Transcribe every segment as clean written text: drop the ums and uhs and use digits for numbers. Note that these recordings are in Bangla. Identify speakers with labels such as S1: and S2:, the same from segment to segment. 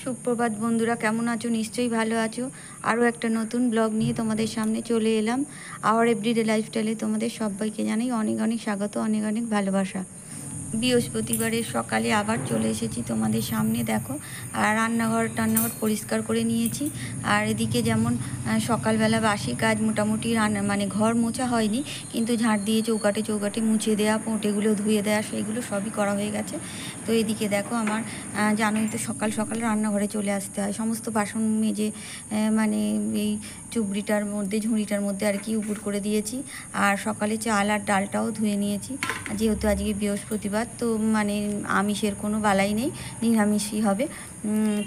S1: সুপ্রভাত বন্ধুরা, কেমন আছো? নিশ্চয়ই ভালো আছো। আরও একটা নতুন ব্লগ নিয়ে তোমাদের সামনে চলে এলাম। আওয়ার এভরিডে লাইফস্টাইলে তোমাদের সবাইকে জানাই অনেক অনেক স্বাগত, অনেক অনেক ভালোবাসা। বৃহস্পতিবারের সকালে আবার চলে এসেছি তোমাদের সামনে। দেখো, আর রান্নাঘর পরিষ্কার করে নিয়েছি। আর এদিকে যেমন সকালবেলা বাসি কাজ মোটামুটি মানে ঘর মোছা হয়নি, কিন্তু ঝাঁট দিয়ে চৌকাটে মুছে দেওয়া, পোঁটেগুলো ধুয়ে দেওয়া, সেইগুলো সবই করা হয়ে গেছে। তো এদিকে দেখো, আমার জানোই তো সকাল সকাল রান্নাঘরে চলে আসতে হয়, সমস্ত বাসন মেজে মানে এই ঝুড়িটার মধ্যে আর কি উপুর করে দিয়েছি। আর সকালে চাল আর ডালটাও ধুয়ে নিয়েছি, যেহেতু আজকে বৃহস্পতিবার, তো মানে আমিষের কোনো বালাই নেই, নিরামিষই হবে।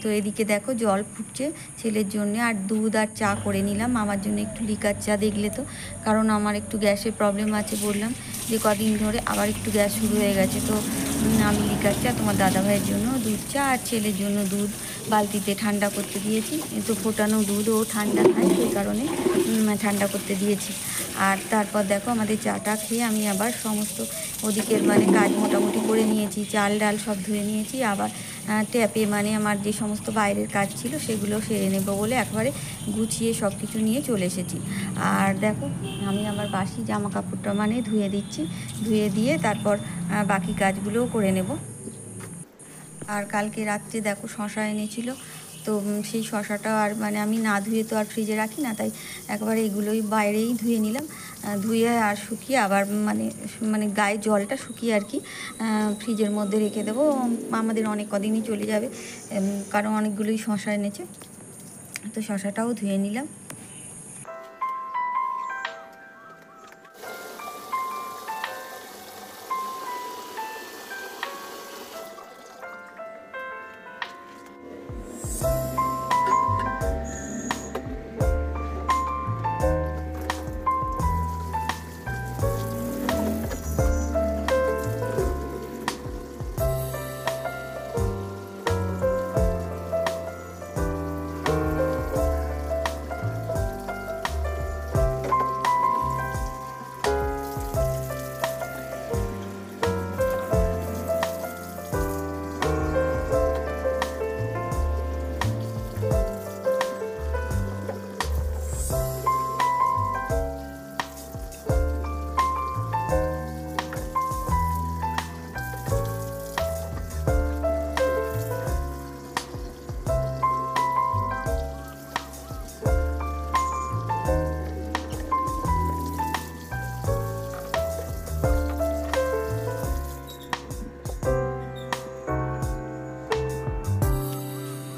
S1: তো এদিকে দেখো জল ফুটছে ছেলের জন্য, আর দুধ আর চা করে নিলাম। আমার জন্য একটু লিকার চা, দেখলে তো, কারণ আমার একটু গ্যাসের প্রবলেম আছে, বললাম যে কদিন ধরে আবার একটু গ্যাস শুরু হয়ে গেছে। তো আমি লিকার চা, তোমার দাদাভাইয়ের জন্য দুধ চা, আর ছেলের জন্য দুধ বালতিতে ঠান্ডা করতে দিয়েছি। তো ফোটানো দুধ ও ঠান্ডা খায়, সেই কারণে ঠান্ডা করতে দিয়েছি। আর তারপর দেখো, আমাদের চাটা খেয়ে আমি আবার সমস্ত ওদিকের মানে কাজ মোটামুটি করে নিয়েছি, চাল ডাল সব ধুয়ে নিয়েছি। আবার ট্যাপে মানে আমার যে সমস্ত বাইরের কাজ ছিল সেগুলো সেরে নেব বলে একবারে গুছিয়ে সব কিছু নিয়ে চলে এসেছি। আর দেখো, আমি আমার বাসি জামা কাপড়টা মানে ধুয়ে দিচ্ছি, ধুয়ে দিয়ে তারপর বাকি কাজগুলোও করে নেব। আর কালকে রাত্রে দেখো শশা এনেছিল, তো সেই শশাটা আর মানে আমি না ধুয়ে তো আর ফ্রিজে রাখি না, তাই একবার এগুলোই বাইরেই ধুয়ে নিলাম। ধুয়ে আর শুকিয়ে আবার মানে মানে গায়ে জলটা শুকিয়ে আর কি ফ্রিজের মধ্যে রেখে দেবো। আমাদের অনেক কদিনই চলে যাবে, কারণ অনেকগুলোই শশা এনেছে। তো শশাটাও ধুয়ে নিলাম।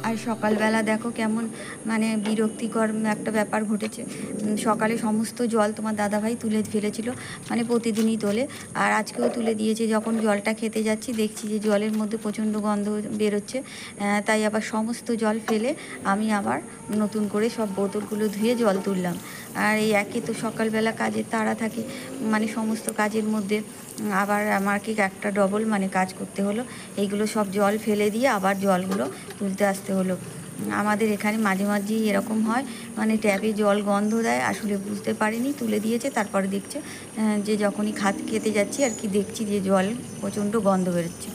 S1: আর সকালবেলা দেখো কেমন মানে বিরক্তিকর একটা ব্যাপার ঘটেছে। সকালে সমস্ত জল তোমার দাদাভাই তুলে ফেলেছিল, মানে প্রতিদিনই তোলে, আর আজকেও তুলে দিয়েছে। যখন জলটা খেতে যাচ্ছি দেখছি যে জলের মধ্যে প্রচণ্ড গন্ধ বেরোচ্ছে, তাই আবার সমস্ত জল ফেলে আমি আবার নতুন করে সব বোতলগুলো ধুয়ে জল তুললাম। আর এই একে তো সকালবেলা কাজের তাড়া থাকে, মানে সমস্ত কাজের মধ্যে আবার আমাকে একটা ডবল মানে কাজ করতে হলো। এইগুলো সব জল ফেলে দিয়ে আবার জলগুলো তুলতে আসতে হলো। আমাদের এখানে মাঝে মাঝেই এরকম হয়, মানে ট্যাপে জল গন্ধ দেয়, আসলে বুঝতে পারিনি, তুলে দিয়েছে। তারপরে দেখছে যে যখনই খেতে যাচ্ছি আর কি, দেখছি যে জল প্রচণ্ড গন্ধ বেরোচ্ছে।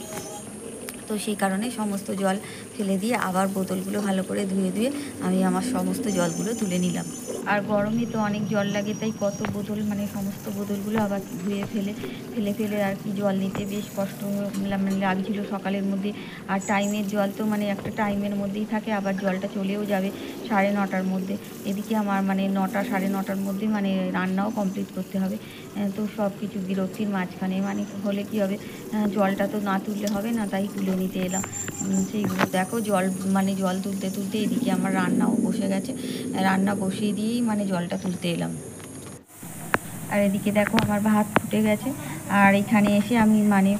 S1: তো সেই কারণে সমস্ত জল ফেলে দিয়ে আবার বোতলগুলো ভালো করে ধুয়ে আমি আমার সমস্ত জলগুলো তুলে নিলাম। আর গরমে তো অনেক জল লাগে, তাই কত বোতল মানে সমস্ত বোতলগুলো আবার ধুয়ে ফেলে আর কি জল নিতে বেশ কষ্ট মানে লাগছিল সকালের মধ্যে। আর টাইমের জল তো মানে একটা টাইমের মধ্যেই থাকে, আবার জলটা চলেও যাবে 9:30টার মধ্যে। এদিকে আমার মানে 9টা 9:30টার মধ্যে মানে রান্নাও কমপ্লিট করতে হবে। তো সব কিছু বিরক্তির মাঝখানে মানে হলে কী হবে, জলটা তো না তুললে হবে না, তাই তুলে নিতে এলাম। সেইগুলো দেখো, জল তুলতে এদিকে আমার রান্নাও বসে গেছে, রান্না বসিয়ে দিয়েই মানে জলটা তুলতে এলাম। আর এদিকে দেখো আমার ভাত ফুটে গেছে, আর এখানে এসে আমি মানে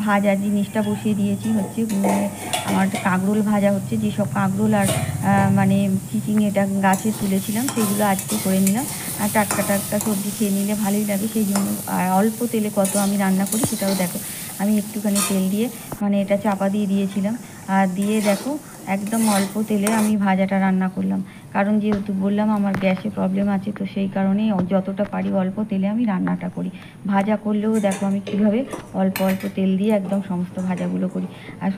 S1: ভাজা জিনিসটা বসিয়ে দিয়েছি, হচ্ছে আমার কাঁকরোল ভাজা হচ্ছে। যেসব কাঁকরোল আর মানে চিচিংটা গাছে তুলেছিলাম সেগুলো আজকে করে নিলাম। আর টাটকা সবজি খেয়ে নিলে ভালোই লাগে, সেই জন্য। আর অল্প তেলে কত আমি রান্না করি সেটাও দেখো। আমি একটুখানি তেল দিয়ে মানে এটা চাপা দিয়েছিলাম, আর দিয়ে দেখো একদম অল্প তেলে আমি ভাজাটা রান্না করলাম। কারণ যেহেতু বললাম আমার গ্যাসে প্রবলেম আছে, তো সেই কারণেই যতটা পারি অল্প তেলে আমি রান্নাটা করি। ভাজা করলেও দেখো আমি কীভাবে অল্প অল্প তেল দিয়ে একদম সমস্ত ভাজাগুলো করি। আর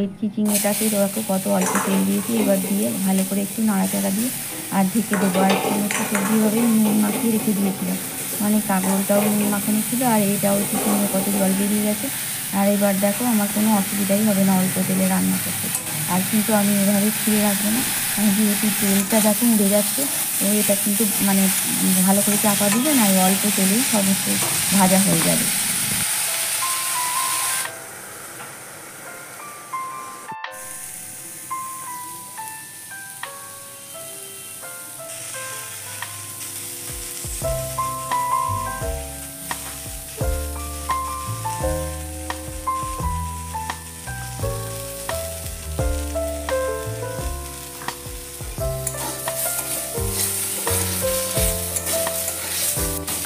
S1: এই চিচিংয়েটাতে দেখো কত অল্প তেল দিয়েছি। এবার দিয়ে ভালো করে একটু নাড়াচাড়া দিয়ে আর ঢেকে দেবো। আর সমস্ত সবজিভাবে নুন মাখিয়ে রেখে দিয়েছিলাম, মানে কাঁকরোলটাও নুন মাখানো ছিল আর এটাও চিচিংয়ে কত জল বেরিয়ে গেছে। আর এবার দেখো আমার কোনো অসুবিধাই হবে না অল্প তেলে রান্না করতে। আর কিন্তু আমি এভাবে ছিঁড়ে রাখবো না, যেহেতু তেলটা দেখো উড়ে যাচ্ছে, এটা কিন্তু মানে ভালো করে চাপা দিবে না, অল্প তেলেই সমস্ত ভাজা হয়ে যাবে।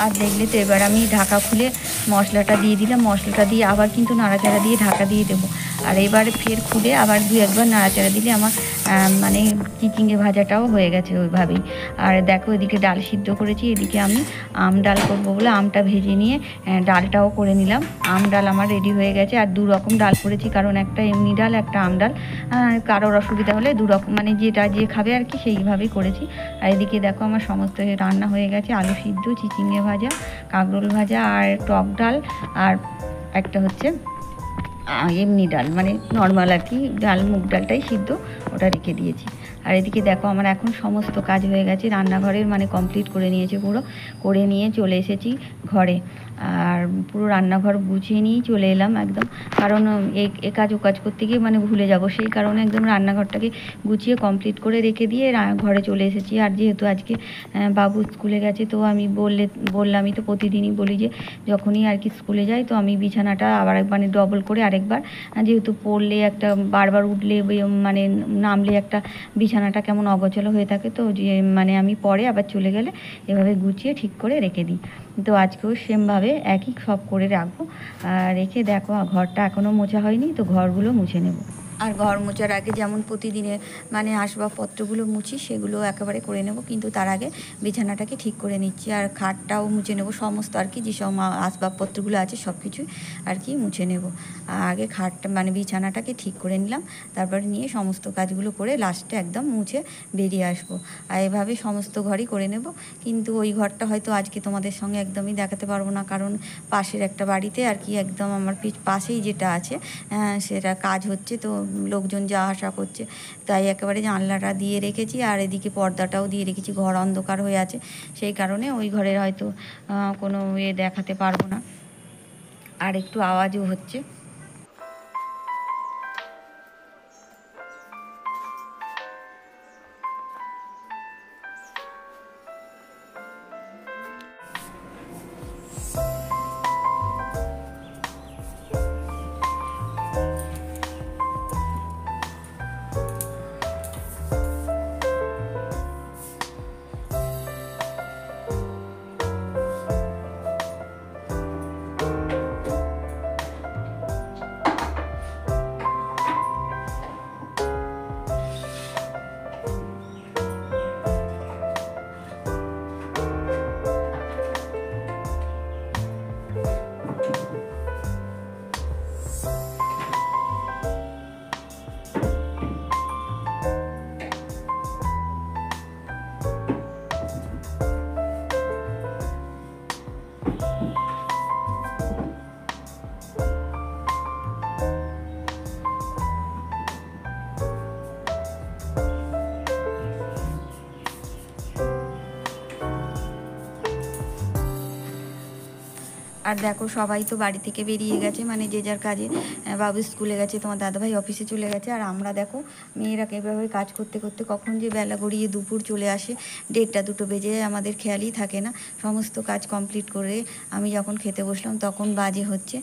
S1: আর দেখলে তো এবার আমি ঢাকা খুলে মশলাটা দিয়ে দিলাম। মশলাটা দিয়ে আবার কিন্তু নাড়াচাড়া দিয়ে ঢাকা দিয়ে দেবো। আর এবারে ফের খুলে আবার 2-1বার নাড়াচাড়া দিলে আমার মানে চিচিঙ্গে ভাজাটাও হয়ে গেছে ওইভাবেই। আর দেখো এদিকে ডাল সিদ্ধ করেছি, এদিকে আমি আম ডাল করবো বলে আমটা ভেজে নিয়ে ডালটাও করে নিলাম। আম ডাল আমার রেডি হয়ে গেছে। আর 2 রকম ডাল করেছি, কারণ একটা এমনি ডাল, একটা আম ডাল। কারোর অসুবিধা হলে 2 রকম, মানে যেটা যে খাবে আর কি সেইভাবেই করেছি। আর এদিকে দেখো আমার সমস্ত রান্না হয়ে গেছে। আলু সিদ্ধ, চিচিঙ্গে ভাজা, কাঁকরোল ভাজা আর টক ডাল, আর একটা হচ্ছে এমনি ডাল, মানে নর্মাল আর কি ডাল, মুগ ডালটাই সিদ্ধ, ওটা রেখে দিয়েছি। আর এদিকে দেখো আমার এখন সমস্ত কাজ হয়ে গেছে, রান্নাঘরের মানে কমপ্লিট করে নিয়েছে পুরো, করে নিয়ে চলে এসেছি ঘরে। আর পুরো রান্নাঘর গুছিয়ে নিয়েই চলে এলাম একদম, কারণ এ কাজ ও কাজ করতে গিয়ে মানে ভুলে যাব, সেই কারণে একদম রান্নাঘরটাকে গুছিয়ে কমপ্লিট করে রেখে দিয়ে ঘরে চলে এসেছি। আর যেহেতু আজকে বাবু স্কুলে গেছে, তো আমি বললামই তো, প্রতিদিনই বলি যে যখনই আর কি স্কুলে যাই তো আমি বিছানাটা আবার মানে ডবল করে আরেকবার, যেহেতু পড়লে একটা বারবার উঠলে মানে নামলে একটা বিছানাটা কেমন অগোছালো হয়ে থাকে, তো যে মানে আমি পরে আবার চলে গেলে এভাবে গুছিয়ে ঠিক করে রেখে দিই। তো আজকেও সেমভাবে একই সব করে রাখবো। রেখে দেখো ঘরটা এখনও মোছা হয়নি, তো ঘরগুলো মুছে নেব। আর ঘর মোছার আগে যেমন প্রতিদিনে মানে আসবাবপত্রগুলো মুছি, সেগুলো একেবারে করে নেব, কিন্তু তার আগে বিছানাটাকে ঠিক করে নিচ্ছি। আর খাটটাও মুছে নেব, সমস্ত আর কি যেসব আসবাবপত্রগুলো আছে সব কিছুই আর কি মুছে নেব। আগে খাটটা মানে বিছানাটাকে ঠিক করে নিলাম, তারপরে নিয়ে সমস্ত কাজগুলো করে লাস্টে একদম মুছে বেরিয়ে আসবো। আর এভাবে সমস্ত ঘরই করে নেব। কিন্তু ওই ঘরটা হয়তো আজকে তোমাদের সঙ্গে একদমই দেখাতে পারবো না, কারণ পাশের একটা বাড়িতে আর কি একদম আমার পাশেই যেটা আছে সেটা কাজ হচ্ছে, তো লোকজন যাওয়া আসা করছে, তাই একেবারে জানলাটা দিয়ে রেখেছি। আর এদিকে পর্দাটাও দিয়ে রেখেছি, ঘর অন্ধকার হয়ে আছে, সেই কারণে ওই ঘরের হয়তো কোনো দেখাতে পারবো না। আর একটু আওয়াজও হচ্ছে। আর দেখো সবাই তো বাড়ি থেকে বেরিয়ে গেছে, মানে যে যার কাজে, বাবু স্কুলে গেছে, তোমার দাদাভাই অফিসে চলে গেছে। আর আমরা দেখো মেয়েরা এভাবে কাজ করতে করতে কখন যে বেলা গড়িয়ে দুপুর চলে আসে, 1:30-2 বেজে যায়, আমাদের খেয়ালই থাকে না। সমস্ত কাজ কমপ্লিট করে আমি যখন খেতে বসলাম তখন বাজে হচ্ছে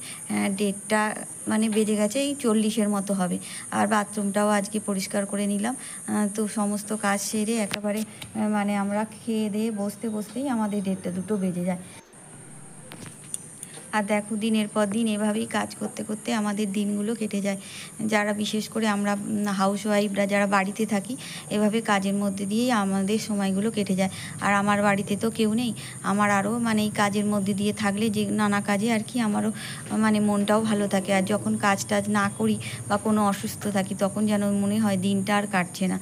S1: 1:30, মানে বেজে গেছে এই 40-এর মতো হবে। আর বাথরুমটাও আজকে পরিষ্কার করে নিলাম। তো সমস্ত কাজ সেরে একেবারে মানে আমরা খেয়ে দিয়ে বসতে বসতেই আমাদের 1:30-2 বেজে যায়। আর দেখো দিনের পর দিন এভাবেই কাজ করতে করতে আমাদের দিনগুলো কেটে যায়। যারা বিশেষ করে আমরা হাউসওয়াইফরা যারা বাড়িতে থাকি, এভাবে কাজের মধ্যে দিয়েই আমাদের সময়গুলো কেটে যায়। আর আমার বাড়িতে তো কেউ নেই, আমার আরও মানে এই কাজের মধ্যে দিয়ে থাকলে যে নানা কাজে আর কি আমারও মানে মনটাও ভালো থাকে। আর যখন কাজ টাজ না করি বা কোনো অসুস্থ থাকি তখন যেন মনে হয় দিনটা আর কাটছে না।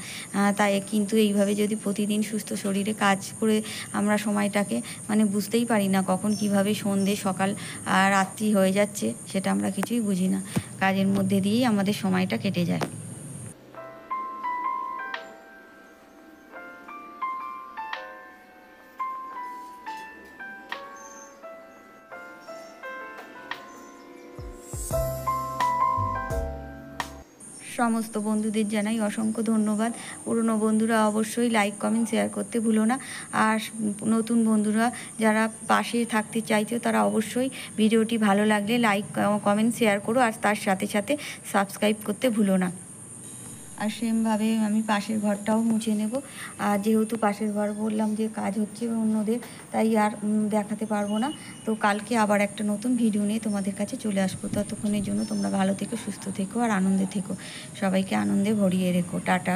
S1: তাই কিন্তু এইভাবে যদি প্রতিদিন সুস্থ শরীরে কাজ করে আমরা সময়টাকে মানে বুঝতেই পারি না কখন কিভাবে সন্ধে সকাল আর রাত্রি হয়ে যাচ্ছে, সেটা আমরা কিছুই বুঝি না। কাজের মধ্যে দিয়েই আমাদের সময়টা কেটে যায়। সমস্ত বন্ধুদের জানাই অসংখ্য ধন্যবাদ। পুরনো বন্ধুরা অবশ্যই লাইক কমেন্ট শেয়ার করতে ভুলো না। আর নতুন বন্ধুরা যারা পাশে থাকতে চাইছো তারা অবশ্যই ভিডিওটি ভালো লাগলে লাইক কমেন্ট শেয়ার করো, আর তার সাথে সাথে সাবস্ক্রাইব করতে ভুলো না। আর সেমভাবে আমি পাশের ঘরটাও মুছে নেব। আর যেহেতু পাশের ঘর বললাম যে কাজ হচ্ছে অন্যদের, তাই আর দেখাতে পারবো না। তো কালকে আবার একটা নতুন ভিডিও নিয়ে তোমাদের কাছে চলে আসবো। ততক্ষণের জন্য তোমরা ভালো থেকো, সুস্থ থেকো আর আনন্দে থেকো। সবাইকে আনন্দে ভরিয়ে রেখো। টাটা।